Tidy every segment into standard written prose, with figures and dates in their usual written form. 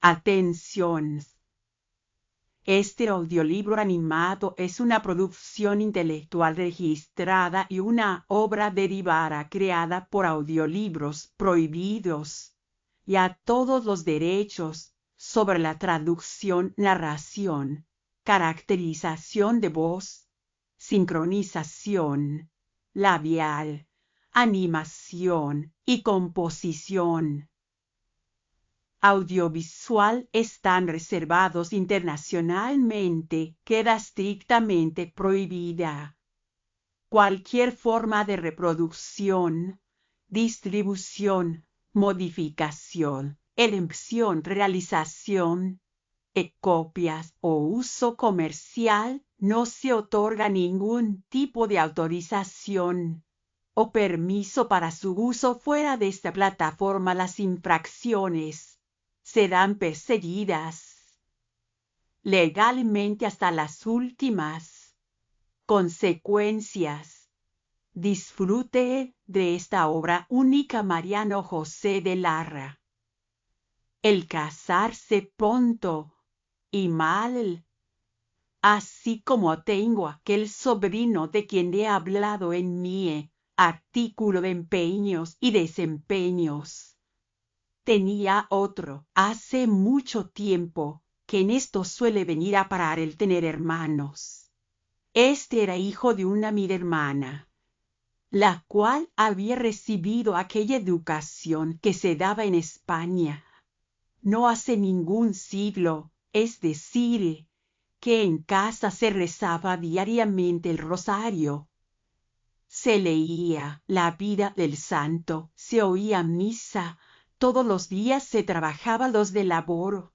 Atención. Este audiolibro animado es una producción intelectual registrada y una obra derivada creada por Audiolibros Prohibidos, y a todos los derechos sobre la traducción, narración, caracterización de voz, sincronización labial, animación y composición audiovisual están reservados internacionalmente. Queda estrictamente prohibida cualquier forma de reproducción, distribución, modificación, elección, realización, copias o uso comercial. No se otorga ningún tipo de autorización o permiso para su uso fuera de esta plataforma. Las infracciones serán perseguidas legalmente hasta las últimas consecuencias. Disfrute de esta obra única. Mariano José de Larra. El casarse pronto y mal. Así como tengo aquel sobrino de quien he hablado en mi artículo de empeños y desempeños, tenía otro hace mucho tiempo, que en esto suele venir a parar el tener hermanos. Este era hijo de una mi hermana, la cual había recibido aquella educación que se daba en España no hace ningún siglo, es decir, que en casa se rezaba diariamente el rosario, se leía la vida del santo, se oía misa, todos los días se trabajaba los de labor,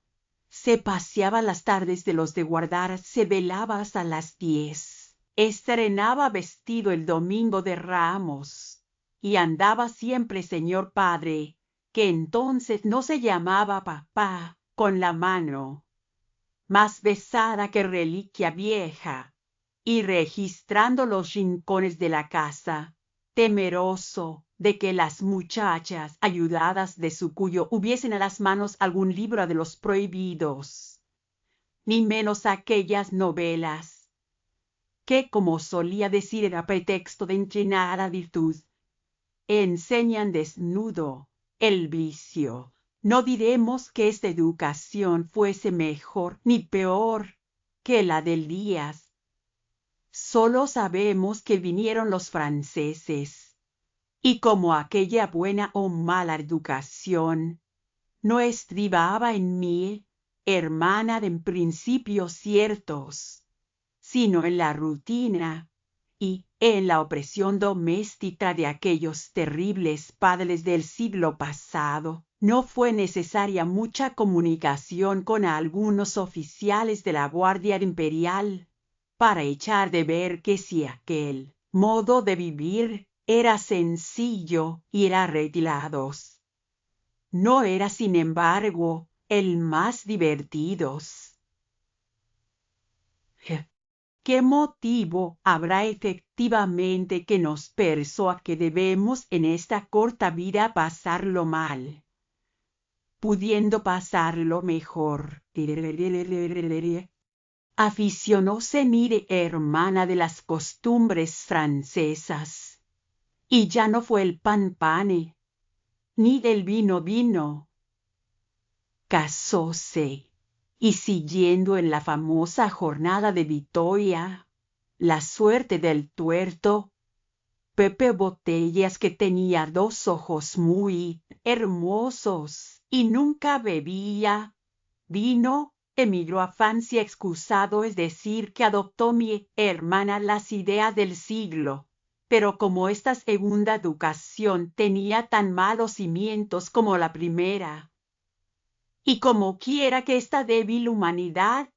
se paseaba las tardes de los de guardar, se velaba hasta las 10, estrenaba vestido el domingo de Ramos, y andaba siempre señor padre, que entonces no se llamaba papá, con la mano más besada que reliquia vieja, y registrando los rincones de la casa, temeroso de que las muchachas ayudadas de su cuyo hubiesen a las manos algún libro de los prohibidos, ni menos aquellas novelas, que, como solía decir, era pretexto de entrenar a virtud, enseñan desnudo el vicio. No diremos que esta educación fuese mejor ni peor que la del Díaz. Solo sabemos que vinieron los franceses, y como aquella buena o mala educación no estribaba en mí, hermana de principios ciertos, sino en la rutina y en la opresión doméstica de aquellos terribles padres del siglo pasado, no fue necesaria mucha comunicación con algunos oficiales de la Guardia Imperial para echar de ver que si aquel modo de vivir era sencillo y era arreglados, no era sin embargo el más divertidos. ¿Qué motivo habrá efectivamente que nos persuada que debemos en esta corta vida pasarlo mal, pudiendo pasarlo mejor? Aficionóse mire hermana de las costumbres francesas, y ya no fue el pan pane, ni del vino vino. Casóse, y siguiendo en la famosa jornada de Vitoria, la suerte del tuerto, Pepe Botellas, que tenía 2 ojos muy hermosos y nunca bebía vino, emigró a Francia excusado, es decir, que adoptó mi hermana las ideas del siglo. Pero como esta segunda educación tenía tan malos cimientos como la primera, y como quiera que esta débil humanidad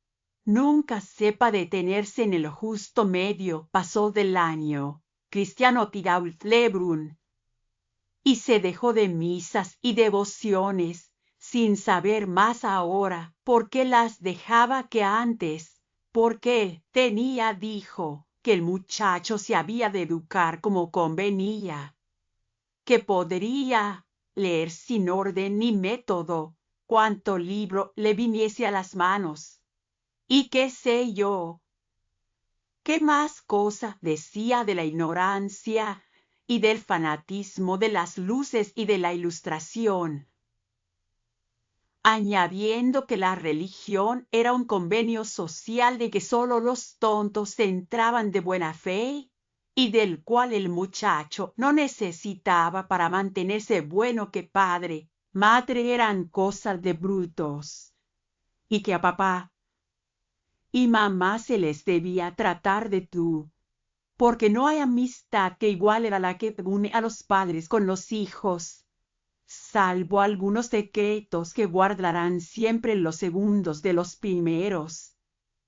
nunca sepa detenerse en el justo medio, pasó del año cristiano Tirault Lebrun, y se dejó de misas y devociones, sin saber más ahora por qué las dejaba que antes, porque tenía, dijo, que el muchacho se había de educar como convenía, que podría leer sin orden ni método, cuanto libro le viniese a las manos. Y qué sé yo, qué más cosa decía de la ignorancia y del fanatismo de las luces y de la ilustración, añadiendo que la religión era un convenio social de que sólo los tontos entraban de buena fe y del cual el muchacho no necesitaba para mantenerse bueno que padre, madre eran cosas de brutos, y que a papá y mamá se les debía tratar de tú, porque no hay amistad que iguale a la que une a los padres con los hijos, salvo algunos secretos que guardarán siempre los segundos de los primeros,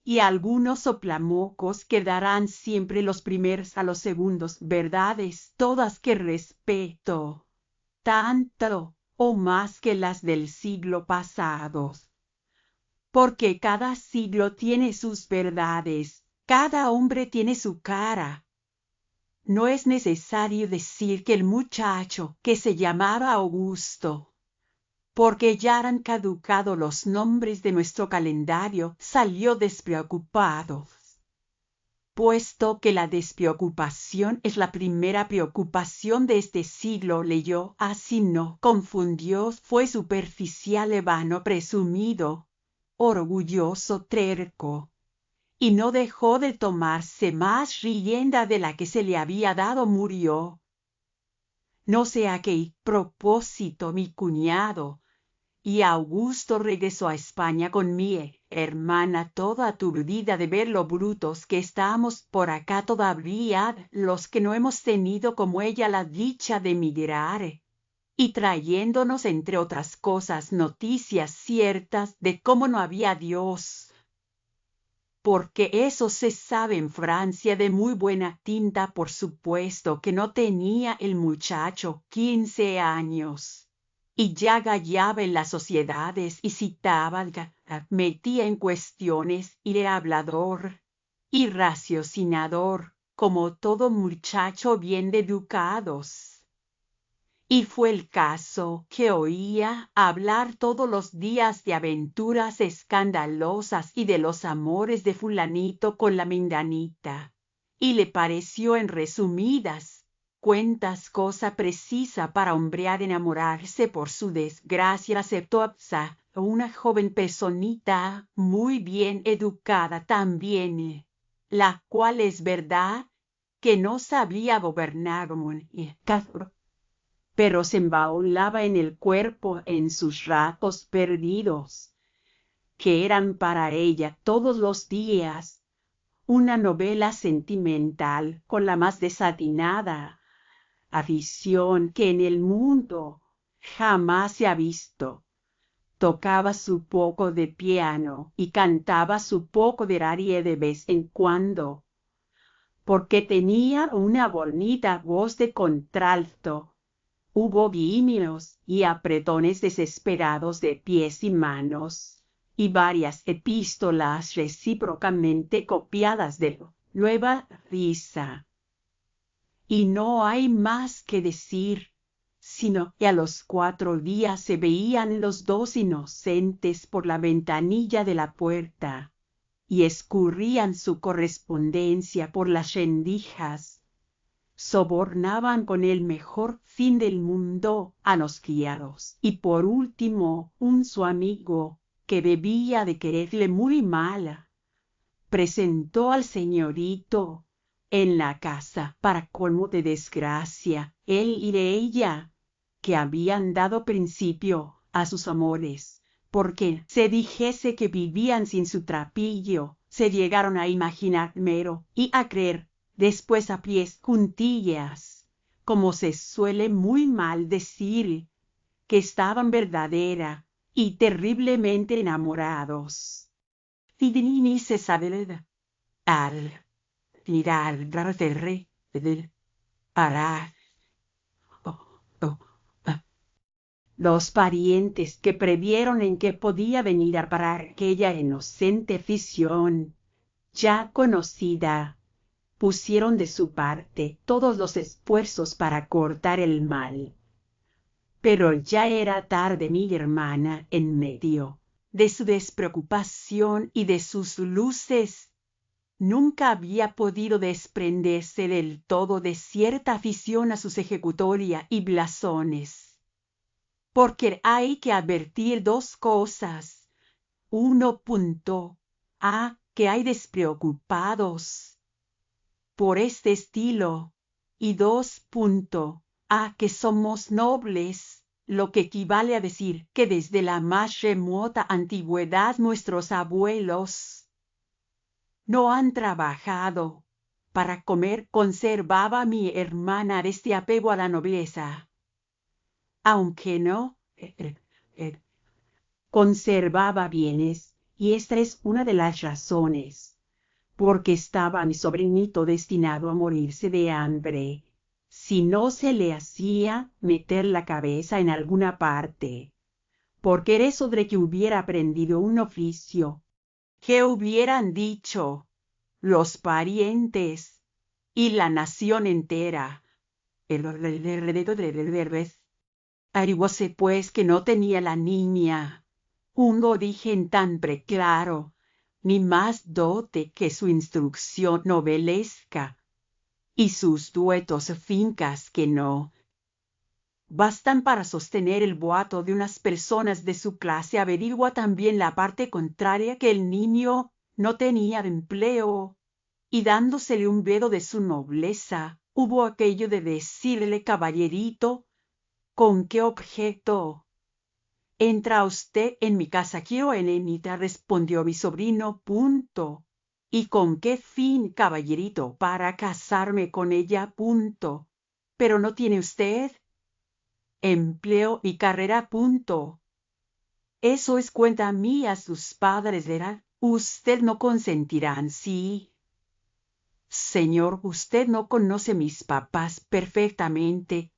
y algunos soplamocos que darán siempre los primeros a los segundos verdades, todas que respeto, tanto o más que las del siglo pasado. Porque cada siglo tiene sus verdades, cada hombre tiene su cara. No es necesario decir que el muchacho que se llamaba Augusto, porque ya han caducado los nombres de nuestro calendario, salió despreocupado, puesto que la despreocupación es la primera preocupación de este siglo. Leyó así, no confundió, fue superficial, vano, presumido, orgulloso, terco, y no dejó de tomarse más rienda de la que se le había dado. Murió. No sé a qué propósito mi cuñado, y Augusto regresó a España con mi hermana, toda aturdida de ver lo brutos que estamos por acá todavía, los que no hemos tenido como ella la dicha de emigrar, y trayéndonos, entre otras cosas, noticias ciertas de cómo no había Dios, porque eso se sabe en Francia de muy buena tinta. Por supuesto que no tenía el muchacho 15 años, y ya gallaba en las sociedades y citaba, metía en cuestiones, y era hablador y raciocinador, como todo muchacho bien educados. Y fue el caso que oía hablar todos los días de aventuras escandalosas y de los amores de fulanito con la menganita, y le pareció en resumidas cuentas cosa precisa para hombre a enamorarse. Por su desgracia aceptó a Psa, una joven personita muy bien educada también, la cual es verdad que no sabía gobernar pero se embaulaba en el cuerpo en sus ratos perdidos, que eran para ella todos los días una novela sentimental con la más desatinada afición que en el mundo jamás se ha visto. Tocaba su poco de piano y cantaba su poco de arie de vez en cuando, porque tenía una bonita voz de contralto. Hubo guiños y apretones desesperados de pies y manos, y varias epístolas recíprocamente copiadas de nueva risa. Y no hay más que decir, sino que a los 4 días se veían los dos inocentes por la ventanilla de la puerta, y escurrían su correspondencia por las rendijas. Sobornaban con el mejor fin del mundo a los criados, y por último su amigo, que debía de quererle muy mal, presentó al señorito en la casa, para colmo de desgracia, él y ella, que habían dado principio a sus amores, porque se dijese que vivían sin su trapillo, se llegaron a imaginar mero y a creer después a pies juntillas, como se suele muy mal decir, que estaban verdadera y terriblemente enamorados. Ni se sabe al mirar para los parientes que previeron en que podía venir a parar aquella inocente afición ya conocida, pusieron de su parte todos los esfuerzos para cortar el mal, Pero ya era tarde. Mi hermana, en medio de su despreocupación y de sus luces, nunca había podido desprenderse del todo de cierta afición a sus ejecutorias y blasones. Porque hay que advertir dos cosas. 1. Que hay despreocupados por este estilo. Y 2. Que somos nobles, lo que equivale a decir que desde la más remota antigüedad nuestros abuelos no han trabajado para comer. Conservaba mi hermana este apego a la nobleza, aunque no conservaba bienes, y esta es una de las razones porque estaba mi sobrinito destinado a morirse de hambre si no se le hacía meter la cabeza en alguna parte. Porque eso de que hubiera aprendido un oficio, ¿qué hubieran dicho los parientes y la nación entera? Averiguóse pues que no tenía la niña un origen tan preclaro, ni más dote que su instrucción novelesca y sus duetos fincas que no bastan para sostener el boato de unas personas de su clase. Averigua también la parte contraria, que el niño no tenía empleo, y dándosele un vedo de su nobleza, hubo aquello de decirle: caballerito, ¿con qué objeto entra usted en mi casa? Quiero a Elenita, respondió mi sobrino. ¿Y con qué fin, caballerito? Para casarme con ella. Pero no tiene usted empleo y carrera. Eso es cuenta mía. Sus padres verán. Usted no consentirán. Sí, señor, usted no conoce mis papás perfectamente.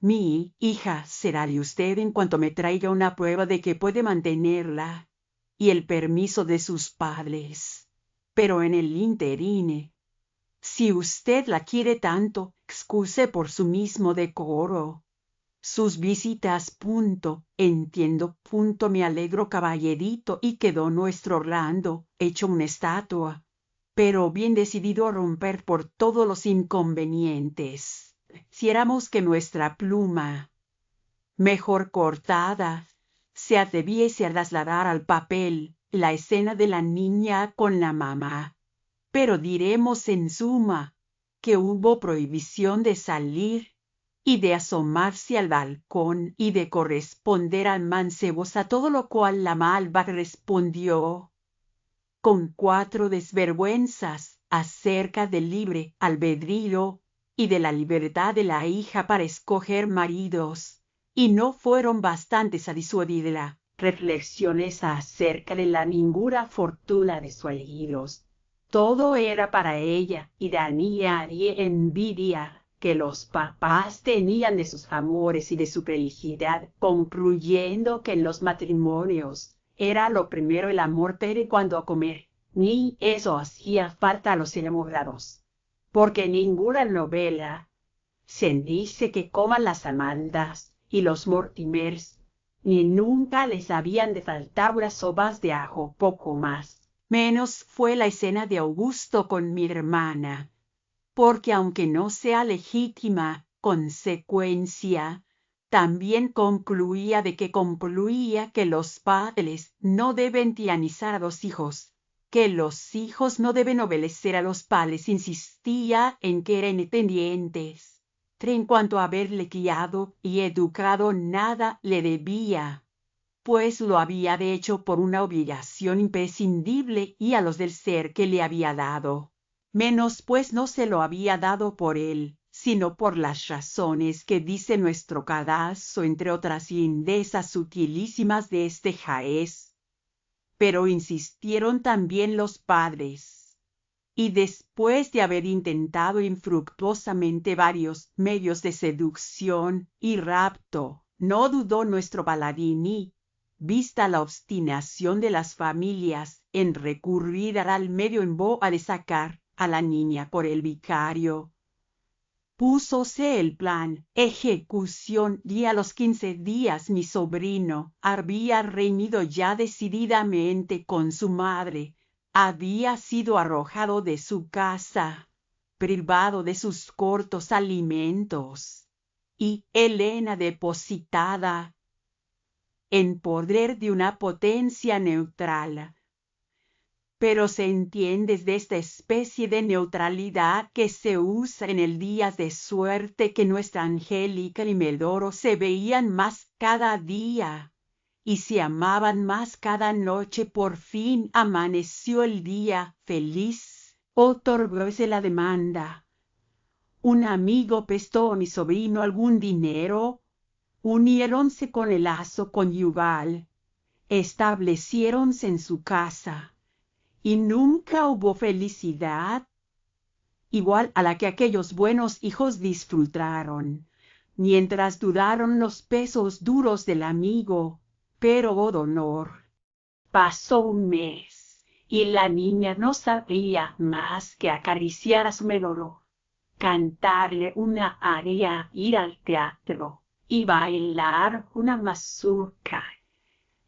Mi hija será de usted en cuanto me traiga una prueba de que puede mantenerla y el permiso de sus padres. Pero en el ínterin, si usted la quiere tanto, excuse por su mismo decoro sus visitas. Entiendo. Me alegro, caballerito. Y quedó nuestro Orlando hecho una estatua, pero bien decidido a romper por todos los inconvenientes. Quisiéramos que nuestra pluma, mejor cortada, se atreviese a trasladar al papel la escena de la niña con la mamá. Pero diremos en suma que hubo prohibición de salir y de asomarse al balcón y de corresponder al mancebos, a todo lo cual la malva respondió con 4 desvergüenzas acerca del libre albedrío y de la libertad de la hija para escoger maridos, y no fueron bastantes a disuadir las reflexiones acerca de la ninguna fortuna de sus elegidos. Todo era para ella, y tenía envidia que los papás tenían de sus amores y de su felicidad, concluyendo que en los matrimonios era lo primero el amor. Pero cuando a comer, ni eso hacía falta a los enamorados, porque ninguna novela se dice que coman las Amandas y los Mortimers, ni nunca les habían de faltar unas sopas de ajo. Poco más menos fue la escena de Augusto con mi hermana, porque aunque no sea legítima consecuencia, también concluía que los padres no deben tiranizar a los hijos, que los hijos no deben obedecer a los padres. Insistía en que eran independientes. En cuanto a haberle criado y educado, nada le debía, pues lo había de hecho por una obligación imprescindible, y a los del ser que le había dado menos, pues no se lo había dado por él, sino por las razones que dice nuestro Cadalso, entre otras lindezas sutilísimas de este jaez. Pero insistieron también los padres, y después de haber intentado infructuosamente varios medios de seducción y rapto, no dudó nuestro paladín, vista la obstinación de las familias, en recurrir al medio en boa de sacar a la niña por el vicario. púsose el plan, ejecución, y a los 15 días mi sobrino había reñido ya decididamente con su madre, había sido arrojado de su casa, privado de sus cortos alimentos, y Helena depositada en poder de una potencia neutral. Pero se entiende de esta especie de neutralidad que se usa en el día de suerte que nuestra Angélica y Medoro se veían más cada día y se amaban más cada noche. Por fin amaneció el día feliz, otorgóse la demanda. Un amigo prestó a mi sobrino algún dinero, uniéronse con el lazo conyugal, estableciéronse en su casa. Y nunca hubo felicidad igual a la que aquellos buenos hijos disfrutaron, mientras duraron los pesos duros del amigo. Pero, oh dolor, pasó un mes, y la niña no sabía más que acariciar a su Medoro, cantarle una aria, ir al teatro y bailar una mazurca.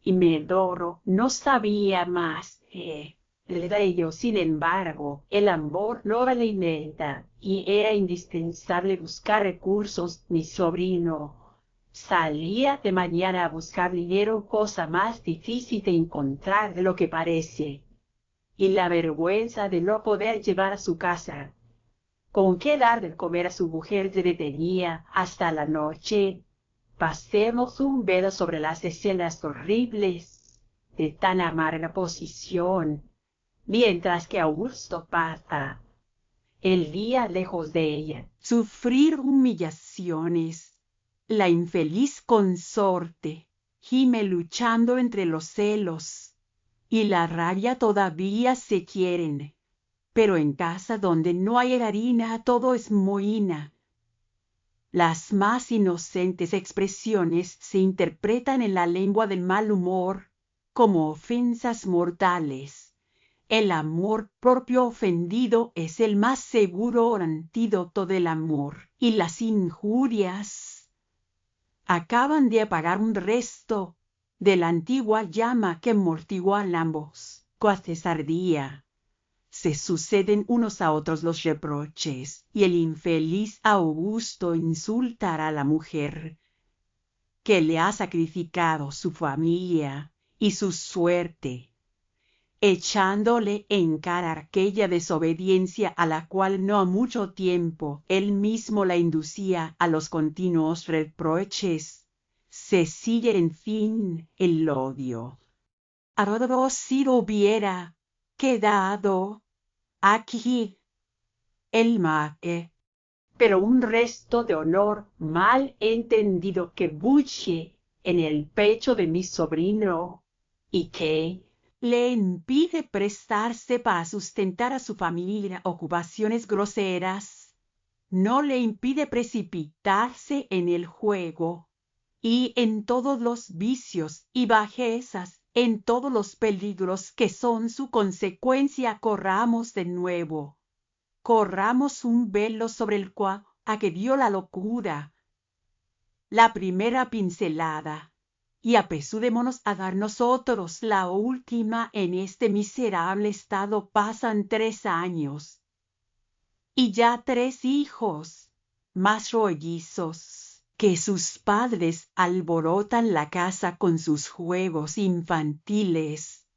Y Medoro no sabía más que de ello. Sin embargo, el amor no alimenta y era indispensable buscar recursos. Mi sobrino salía de mañana a buscar dinero, cosa más difícil de encontrar de lo que parece, y la vergüenza de no poder llevar a su casa con qué dar de comer a su mujer le detenía hasta la noche. Pasemos un velo sobre las escenas horribles de tan amarga posición, mientras que Augusto pasa el día lejos de ella. Sufrir humillaciones. La infeliz consorte gime luchando entre los celos y la rabia. Todavía se quieren, pero en casa donde no hay harina todo es mohina. Las más inocentes expresiones se interpretan en la lengua del mal humor como ofensas mortales. El amor propio ofendido es el más seguro antídoto del amor, y las injurias acaban de apagar un resto de la antigua llama que amortiguó a ambos. Con cesardía se suceden unos a otros los reproches, y el infeliz Augusto insultará a la mujer que le ha sacrificado su familia y su suerte, echándole en cara aquella desobediencia a la cual no ha mucho tiempo él mismo la inducía a los continuos reproches. Se sigue en fin el odio. A si hubiera quedado aquí el mae, pero un resto de honor mal entendido que bulle en el pecho de mi sobrino y que le impide prestarse para sustentar a su familia ocupaciones groseras, no le impide precipitarse en el juego y en todos los vicios y bajezas, en todos los peligros que son su consecuencia. Corramos de nuevo, corramos un velo sobre el cual a que dio la locura la primera pincelada, y apresurémonos a dar nosotros la última. En este miserable estado pasan 3 años, y ya 3 hijos, más rollizos, que sus padres alborotan la casa con sus juegos infantiles.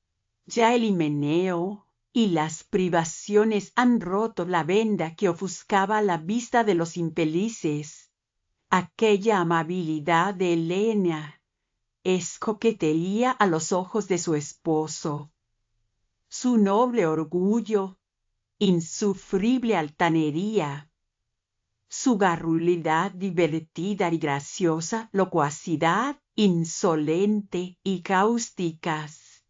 Ya el himeneo y las privaciones han roto la venda que ofuscaba la vista de los infelices. Aquella amabilidad de Helena es coquetería a los ojos de su esposo. Su noble orgullo, insufrible altanería, su garrulidad divertida y graciosa, locuacidad insolente y cáusticas.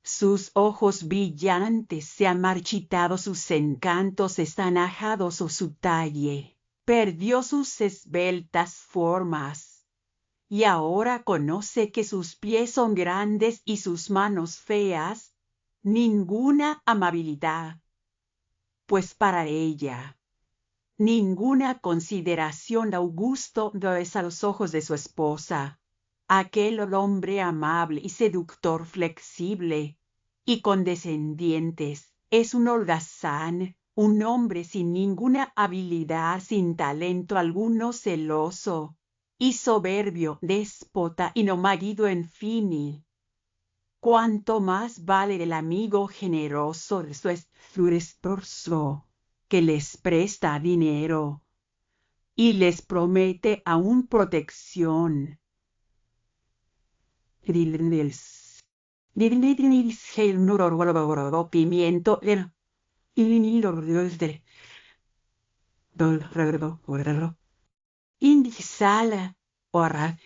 Sus ojos brillantes se han marchitado, sus encantos están ajados, o su talle perdió sus esbeltas formas, y ahora conoce que sus pies son grandes y sus manos feas. Ninguna amabilidad, pues para ella ninguna consideración Augusto no es a los ojos de su esposa. Aquel hombre amable y seductor, flexible y condescendientes, es un holgazán, un hombre sin ninguna habilidad, sin talento alguno, celoso y soberbio, déspota y no marido, en fin. Cuánto más vale el amigo generoso de su esposo, que les presta dinero y les promete aún protección. Pimiento Indisala ora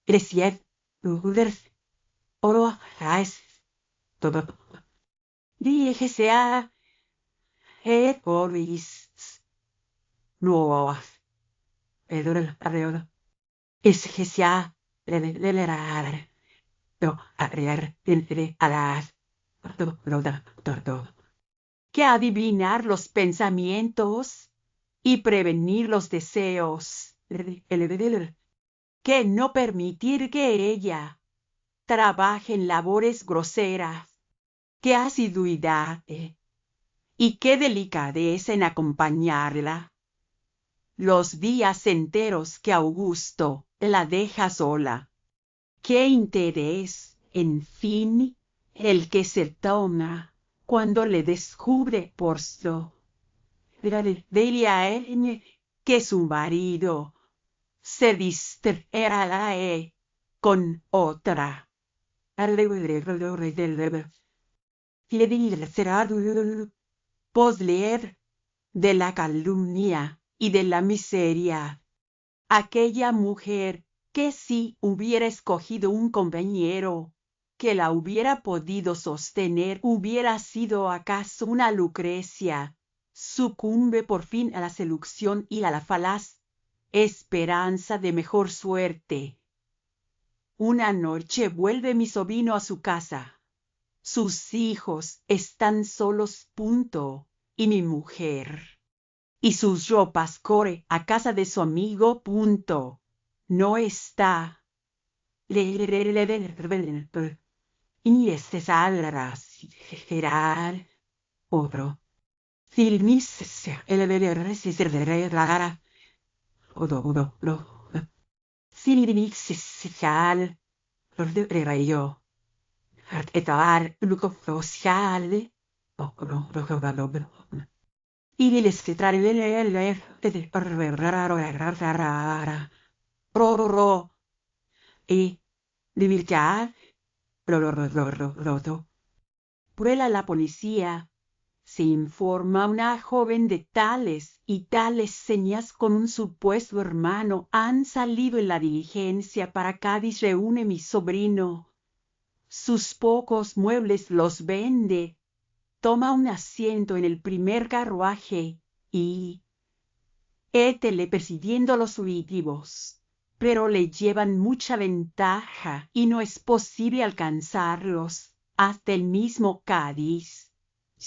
resied oro ras todo díjese a oris no el arreo es que sea le rar no arrear entre alas todo que adivinar los pensamientos y prevenir los deseos, que no permitir que ella trabaje en labores groseras, qué asiduidad y qué delicadeza en acompañarla los días enteros que Augusto la deja sola, qué interés, en fin, el que se toma cuando le descubre por dile a él que su marido se distraerá con otra. Posleer de la calumnia y de la miseria. Aquella mujer que si hubiera escogido un compañero que la hubiera podido sostener, hubiera sido acaso una Lucrecia, sucumbe por fin a la seducción y a la falaz esperanza de mejor suerte. Una noche vuelve mi sobrino a su casa. Sus hijos están solos, y mi mujer y sus ropas corre a casa de su amigo, no está. Y este saldrá será otro. Filmis el rara odo lo Silvix sal yo etar luco social o y les trae y divirtiar prueba la policía. Se informa una joven de tales y tales señas con un supuesto hermano han salido en la diligencia para Cádiz. Reúne mi sobrino. Sus pocos muebles los vende. Toma un asiento en el primer carruaje y étele persiguiendo los fugitivos. Pero le llevan mucha ventaja y no es posible alcanzarlos hasta el mismo Cádiz.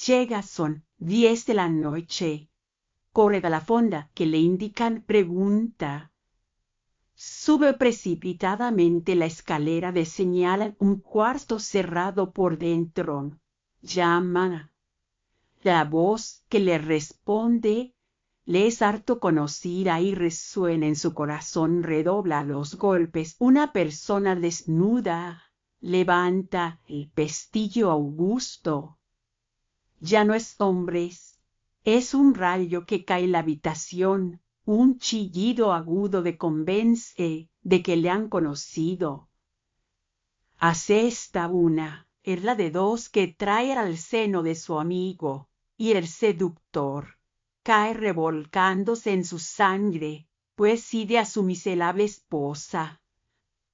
Llega, son 10 de la noche. Corre a la fonda que le indican, pregunta. Sube precipitadamente la escalera, le señalan un cuarto cerrado por dentro. Llama. La voz que le responde le es harto conocida y resuena en su corazón, redobla los golpes. Una persona desnuda levanta el pestillo. Augusto. Ya no es hombres, es un rayo que cae en la habitación, un chillido agudo de convence de que le han conocido. Hace esta una, es la de dos que trae al seno de su amigo, y el seductor cae revolcándose en su sangre, pues sigue a su miserable esposa.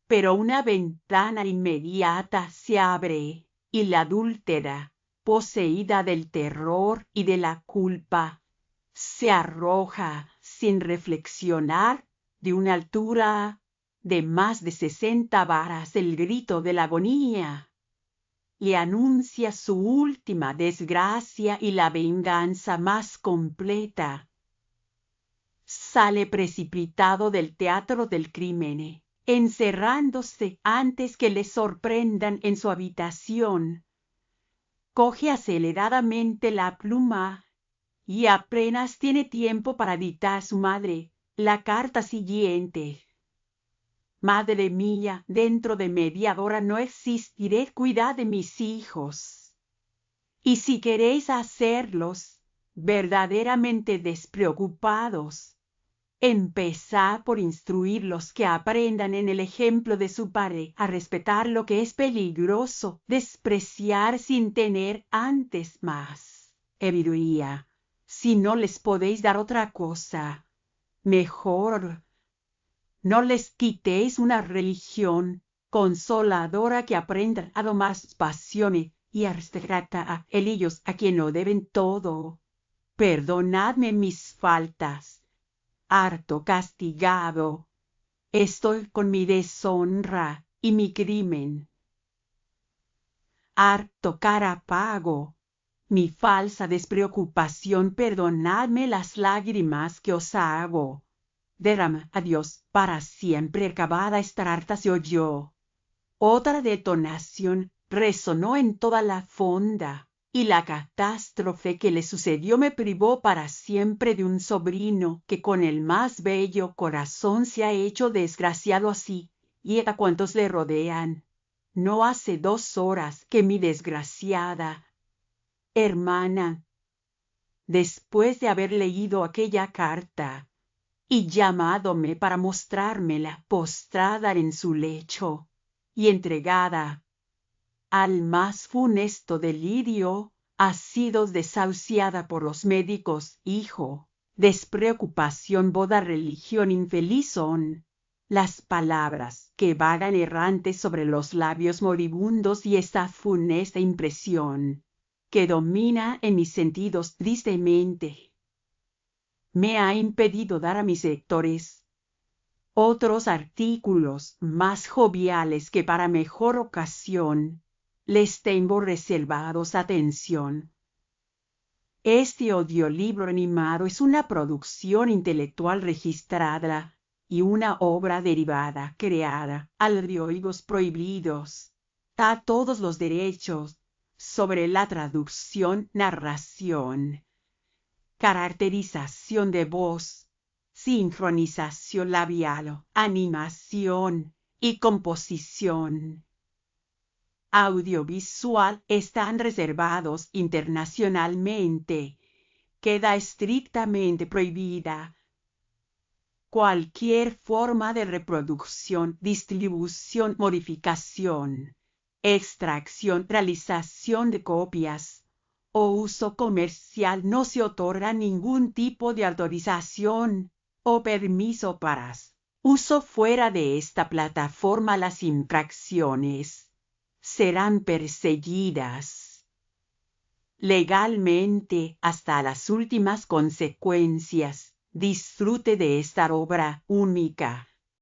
Pero una ventana inmediata se abre, y la adúltera, poseída del terror y de la culpa, se arroja sin reflexionar de una altura de más de 60 varas. El grito de la agonía le anuncia su última desgracia y la venganza más completa. sale precipitado del teatro del crimen, encerrándose antes que le sorprendan en su habitación. Coge aceleradamente la pluma y apenas tiene tiempo para dictar a su madre la carta siguiente. Madre mía, dentro de media hora no existiré, cuidad de mis hijos. Y si queréis hacerlos verdaderamente despreocupados, empezad por instruirlos que aprendan en el ejemplo de su padre a respetar lo que es peligroso, despreciar sin tener antes más. Eviduía, si no les podéis dar otra cosa, mejor no les quitéis una religión consoladora que aprendan a domar sus pasiones y a respetar a ellos a quien lo deben todo. Perdonadme mis faltas. Harto castigado estoy con mi deshonra y mi crimen. Harto cara pago mi falsa despreocupación. Perdonadme las lágrimas que os hago. Derrama a Dios para siempre. Acabada esta carta se oyó. Otra detonación resonó en toda la fonda, y la catástrofe que le sucedió me privó para siempre de un sobrino que con el más bello corazón se ha hecho desgraciado así, y a cuantos le rodean. No hace 2 horas que mi desgraciada hermana, después de haber leído aquella carta y llamádome para mostrármela postrada en su lecho y entregada al más funesto delirio, ha sido desahuciada por los médicos. Hijo, despreocupación, boda, religión, infeliz son las palabras que vagan errantes sobre los labios moribundos, y esta funesta impresión que domina en mis sentidos tristemente me ha impedido dar a mis lectores otros artículos más joviales que para mejor ocasión les tengo reservados. Atención. Este audiolibro animado es una producción intelectual registrada y una obra derivada creada al Oídos Prohibidos. A todos los derechos sobre la traducción, narración, caracterización de voz, sincronización labial, animación y composición audiovisual están reservados internacionalmente. Queda estrictamente prohibida cualquier forma de reproducción, distribución, modificación, extracción, realización de copias o uso comercial. No se otorga ningún tipo de autorización o permiso para uso fuera de esta plataforma. Las infracciones serán perseguidas legalmente hasta las últimas consecuencias. Disfrute de esta obra única.